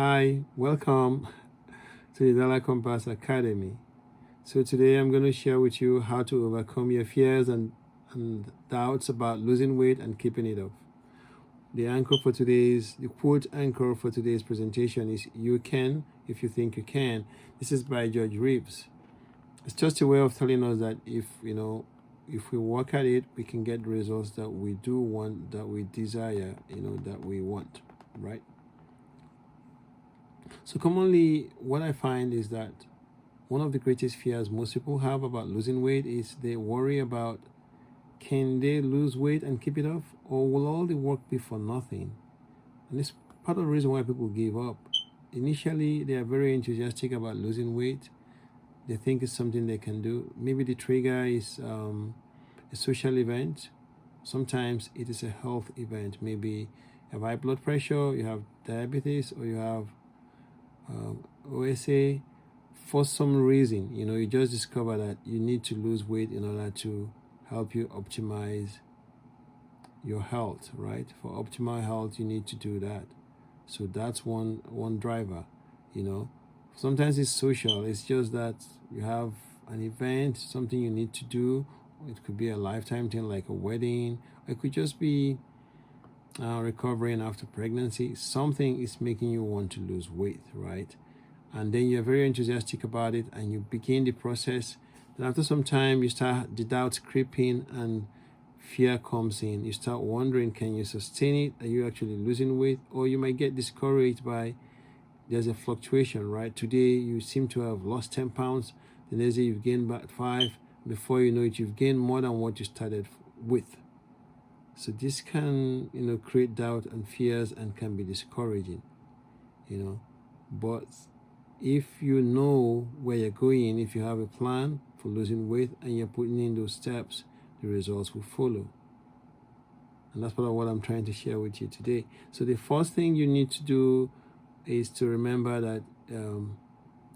Hi, welcome to the Dollar Compass Academy. So today I'm going to share with you how to overcome your fears and doubts about losing weight and keeping it off. The quote anchor for today's presentation is "You can if you think you can." This is by George Reeves. It's just a way of telling us that if we work at it, we can get the results that we do want, that we desire, that we want, right? So commonly, what I find is that one of the greatest fears most people have about losing weight is they worry about, can they lose weight and keep it off, or will all the work be for nothing? And it's part of the reason why people give up. Initially, they are very enthusiastic about losing weight. They think it's something they can do. Maybe the trigger is a social event. Sometimes it is a health event. Maybe you have high blood pressure, you have diabetes, or you have OSA. For some reason, you just discover that you need to lose weight in order to help you optimize your health, right? For optimal health, you need to do that. So that's one driver, you know. Sometimes it's social. It's just that you have an event, something you need to do. It could be a lifetime thing like a wedding. It could just be recovering after pregnancy. Something is making you want to lose weight, right? And then you're very enthusiastic about it and you begin the process. Then after some time, you start the doubts creeping and fear comes in. You start wondering, can you sustain it? Are you actually losing weight? Or you might get discouraged by there's a fluctuation, right? Today you seem to have lost 10 pounds. The next day you've gained back 5. Before you know it, you've gained more than what you started with. So this can, create doubt and fears and can be discouraging, But if you know where you're going, if you have a plan for losing weight and you're putting in those steps, the results will follow. And that's part of what I'm trying to share with you today. So the first thing you need to do is to remember that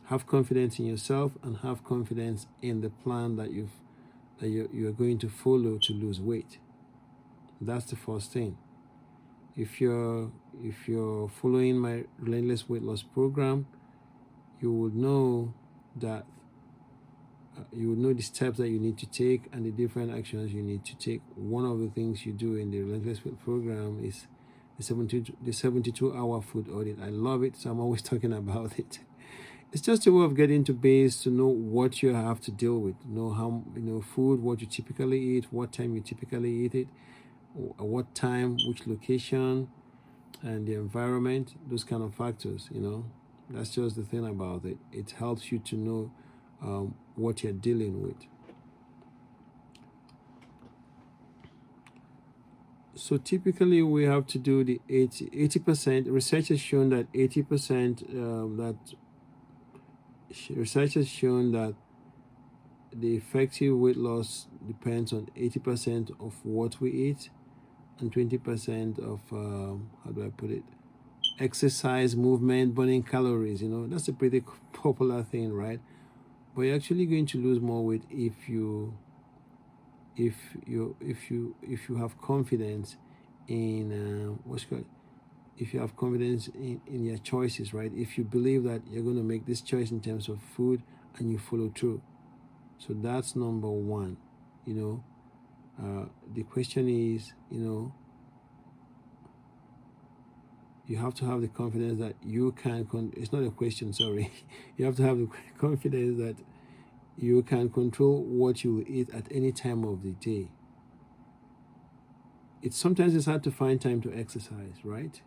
have confidence in yourself and have confidence in the plan that you're going to follow to lose weight. That's the first thing. If you're following my relentless weight loss program, you would know that you would know the steps that you need to take and the different actions you need to take. One of the things you do in the relentless weight program is the 72-hour food audit. I love it, so I'm always talking about it. It's just a way of getting to base to know what you have to deal with, know how food, what you typically eat, what time you typically eat it, at what time, which location, and the environment, those kind of factors. That's just the thing about it. It helps you to know what you're dealing with. So typically we have to do the 80%. Research has shown that 80% research has shown that the effective weight loss depends on 80% of what we eat and 20% of how do I put it, exercise, movement, burning calories. That's a pretty popular thing, right? But you're actually going to lose more weight if you have confidence in if you have confidence in your choices, right? If you believe that you're going to make this choice in terms of food and you follow through. So that's number one. The question is, you have to have the confidence that you can it's not a question, sorry. You have to have the confidence that you can control what you eat at any time of the day. Sometimes it's hard to find time to exercise, right?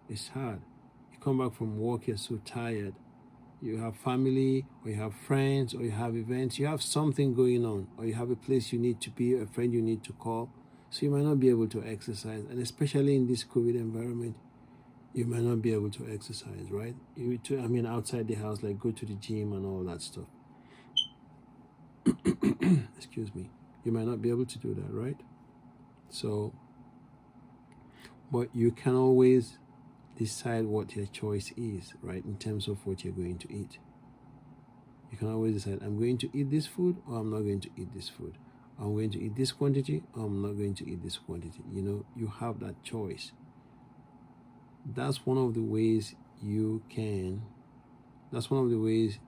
It's hard. You come back from work, you're so tired. You have family, or you have friends, or you have events, you have something going on, or you have a place you need to be, a friend you need to call. So you might not be able to exercise. And especially in this COVID environment, you might not be able to exercise, right? Outside the house, like go to the gym and all that stuff. Excuse me. You might not be able to do that, right? So, but you can always decide what your choice is, right? In terms of what you're going to eat. You can always decide, I'm going to eat this food or I'm not going to eat this food. I'm going to eat this quantity or I'm not going to eat this quantity. You have that choice. That's one of the ways that's one of the ways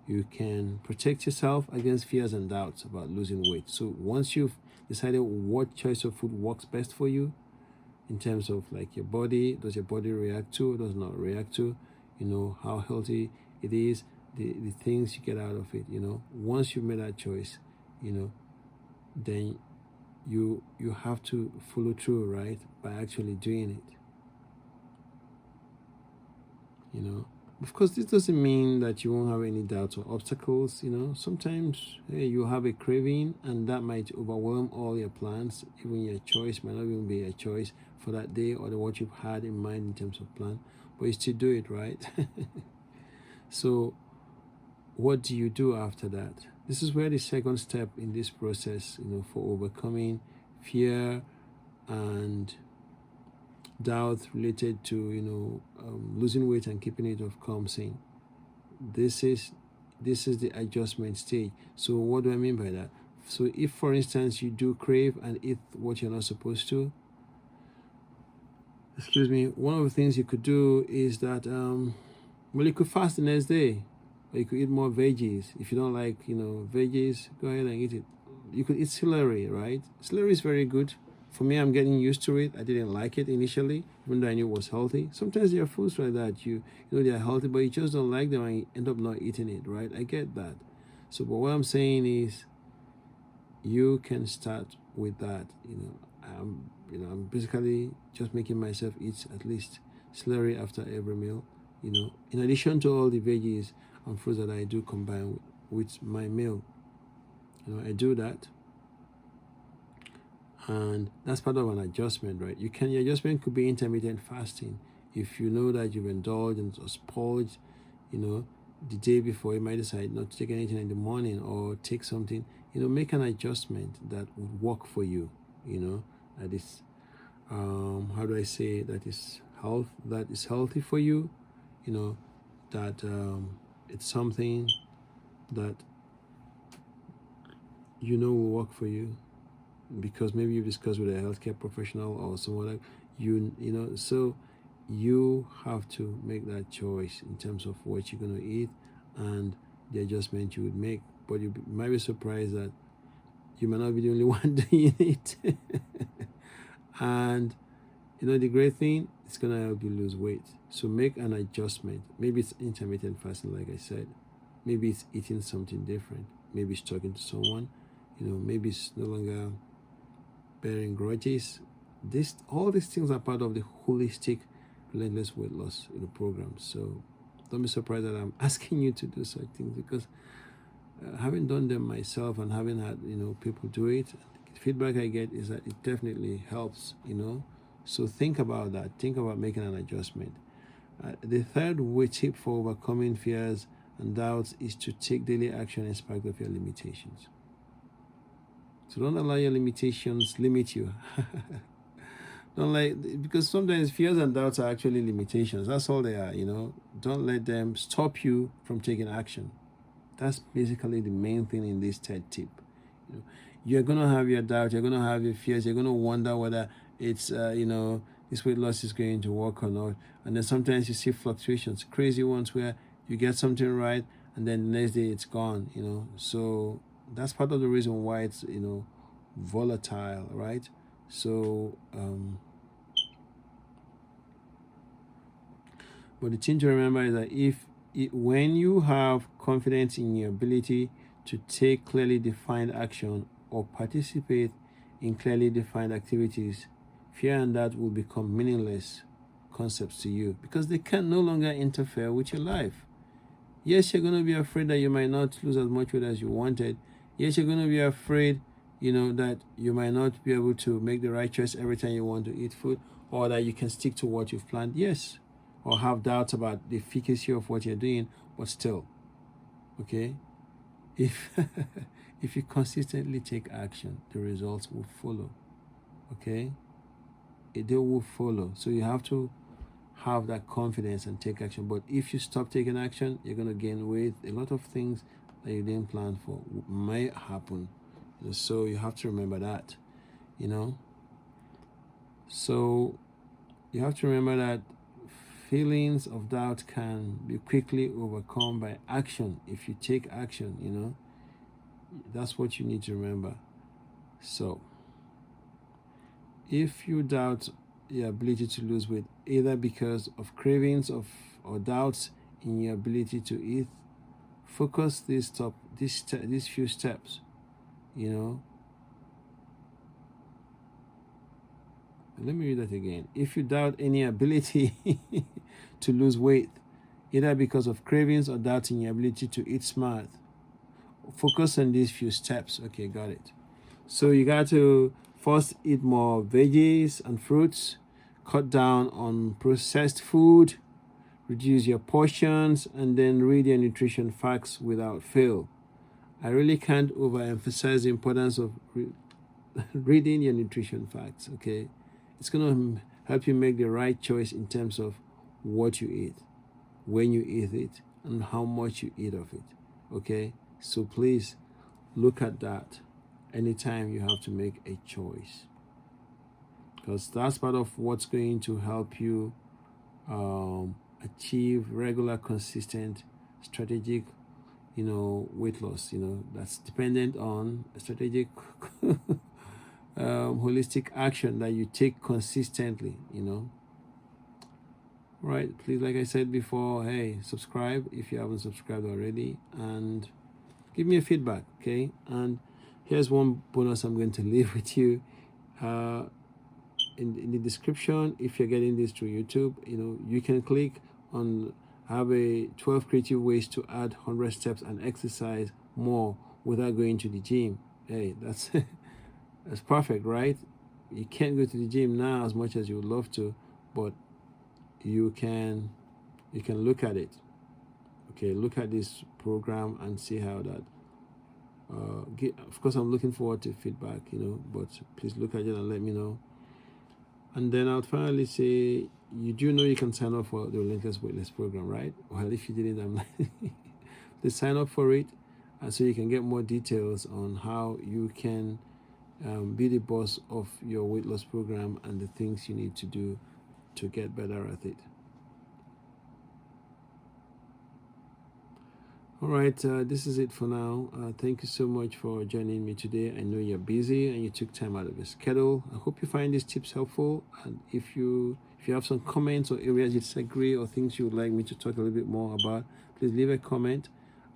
you can protect yourself against fears and doubts about losing weight. So once you've decided what choice of food works best for you, in terms of like your body, does your body react to, does not react to, how healthy it is, the things you get out of it, once you've made that choice, then you have to follow through, right, by actually doing it. Of course, this doesn't mean that you won't have any doubts or obstacles. Sometimes, hey, you have a craving and that might overwhelm all your plans. Even your choice might not even be a choice for that day or what you've had in mind in terms of plan, but you still do it, right? So what do you do after that? This is where the second step in this process, for overcoming fear and doubt related to losing weight and keeping it off comes in. This is the adjustment stage. So what do I mean by that? So if, for instance, you do crave and eat what you're not supposed to, one of the things you could do is that you could fast the next day, or you could eat more veggies. If you don't like veggies, go ahead and eat it. You could eat celery, right? Celery is very good. For me, I'm getting used to it. I didn't like it initially, even though I knew it was healthy. Sometimes there are foods like that. You know they are healthy, but you just don't like them and you end up not eating it, right? I get that. So, but what I'm saying is, you can start with that. I'm basically just making myself eat at least celery after every meal. In addition to all the veggies and fruits that I do combine with my meal. I do that. And that's part of an adjustment, right? Your adjustment could be intermittent fasting. If you know that you've indulged and spoiled, the day before, you might decide not to take anything in the morning or take something, make an adjustment that would work for you, that is, how do I say, that is healthy for you, that it's something that will work for you, because maybe you've discussed with a healthcare professional or someone like so you have to make that choice in terms of what you're going to eat and the adjustment you would make. But you might be surprised that you might not be the only one doing it. And the great thing, it's going to help you lose weight. So make an adjustment. Maybe it's intermittent fasting, like I said. Maybe it's eating something different. Maybe it's talking to someone. Maybe it's no longer bearing grudges. All these things are part of the holistic relentless weight loss program. So don't be surprised that I'm asking you to do such things, because having done them myself and having had people do it, the feedback I get is that it definitely helps. So think about that. Think about making an adjustment. The third tip for overcoming fears and doubts is to take daily action in spite of your limitations. So don't allow your limitations limit you. Because sometimes fears and doubts are actually limitations. That's all they are, Don't let them stop you from taking action. That's basically the main thing in this third tip. You're going to have your doubt, you're going to have your fears, you're going to wonder whether it's, this weight loss is going to work or not. And then sometimes you see fluctuations, crazy ones where you get something right and then the next day it's gone, So that's part of the reason why it's, volatile, right? So, but the thing to remember is that when you have confidence in your ability to take clearly defined action or participate in clearly defined activities, fear and doubt will become meaningless concepts to you, because they can no longer interfere with your life. Yes, you're going to be afraid that you might not lose as much weight as you wanted. Yes, you're going to be afraid, that you might not be able to make the right choice every time you want to eat food, or that you can stick to what you've planned. Yes. Or have doubts about the efficacy of what you're doing, but still, okay? If if you consistently take action, the results will follow, okay? They will follow. So you have to have that confidence and take action. But if you stop taking action, you're going to gain weight. A lot of things that you didn't plan for might happen. So you have to remember that, So you have to remember that feelings of doubt can be quickly overcome by action. If you take action, that's what you need to remember. So if you doubt your ability to lose weight, either because of cravings or doubts in your ability to eat, focus these few steps. Let me read that again. If you doubt any ability to lose weight, either because of cravings or doubt in your ability to eat smart, focus on these few steps. Okay, got it. So you got to first eat more veggies and fruits, cut down on processed food, reduce your portions, and then read your nutrition facts without fail. I really can't overemphasize the importance of reading your nutrition facts, okay? It's going to help you make the right choice in terms of what you eat, when you eat it, and how much you eat of it, okay? So please look at that anytime you have to make a choice, because that's part of what's going to help you achieve regular, consistent, strategic weight loss. That's dependent on a strategic holistic action that you take consistently. Right, please, like I said before, hey, subscribe if you haven't subscribed already, and give me a feedback, okay? And here's one bonus I'm going to leave with you. In the description, if you're getting this through YouTube, you can click on have a 12 creative ways to add 100 steps and exercise more without going to the gym. Hey, that's that's perfect, right? You can't go to the gym now as much as you would love to, but you can look at it. Okay, look at this program and see how that of course I'm looking forward to feedback, but please look at it and let me know. And then I'll finally say, you do know you can sign up for the Relentless Weightless program, right? Well, if you didn't, I'm like, please sign up for it, so you can get more details on how you can be the boss of your weight loss program and the things you need to do to get better at it. All right, this is it for now. Thank you so much for joining me today. I know you're busy and you took time out of your schedule. I hope you find these tips helpful. And if you have some comments or areas you disagree or things you would like me to talk a little bit more about, please leave a comment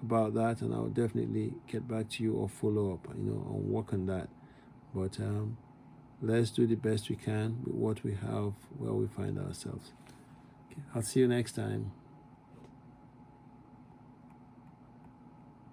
about that, and I'll definitely get back to you or follow up, and work on that. But let's do the best we can with what we have, where we find ourselves. Okay, I'll see you next time.